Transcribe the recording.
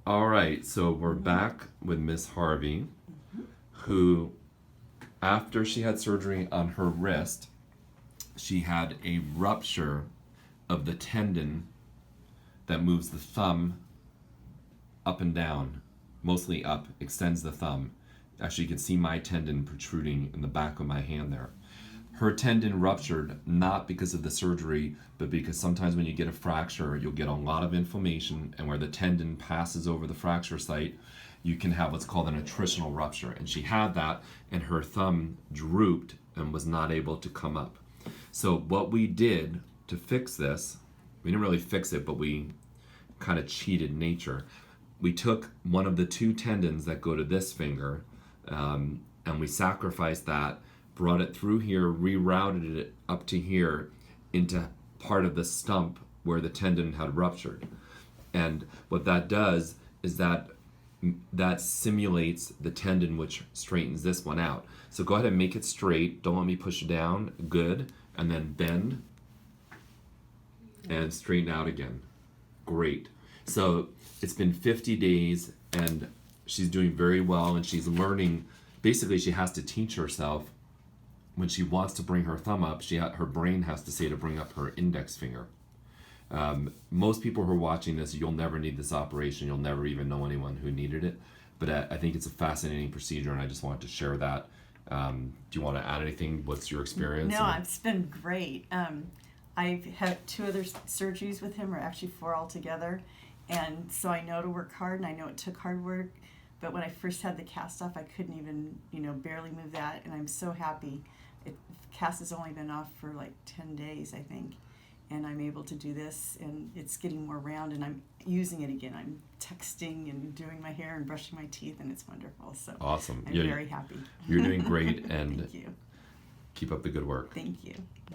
All right, so we're back with Miss Harvey, who, after she had surgery on her wrist, she had a rupture of the tendon that moves the thumb up and down, mostly up, extends the thumb. Actually, you can see my tendon protruding in the back of my hand there. Her tendon ruptured not because of the surgery, but because sometimes when you get a fracture, you'll get a lot of inflammation, and where the tendon passes over the fracture site, you can have what's called an attritional rupture. And she had that, and her thumb drooped and was not able to come up. So what we did to fix this, we didn't really fix it, but we kind of cheated nature. We took one of the two tendons that go to this finger, and we sacrificed that, brought it through here, rerouted it up to here into part of the stump where the tendon had ruptured. And what that does is that simulates the tendon which straightens this one out. So go ahead and make it straight. Don't let me push it down. Good. And then bend and straighten out again. Great. So it's been 50 days and she's doing very well, and she's learning. Basically, she has to teach herself when she wants to bring her thumb up, her brain has to say to bring up her index finger. Most people who are watching this, you'll never need this operation. You'll never even know anyone who needed it. But I think it's a fascinating procedure, and I just wanted to share that. Do you want to add anything? What's your experience? No, it's been great. I've had 2 other surgeries with him, or actually 4 altogether. And so I know to work hard, and I know it took hard work. But when I first had the cast off, I couldn't even, barely move that. And I'm so happy. Cast has only been off for like 10 days, I think. And I'm able to do this, and it's getting more round, and I'm using it again. I'm texting and doing my hair and brushing my teeth, and it's wonderful. So awesome. I'm very happy. You're doing great, and Thank you. Keep up the good work. Thank you.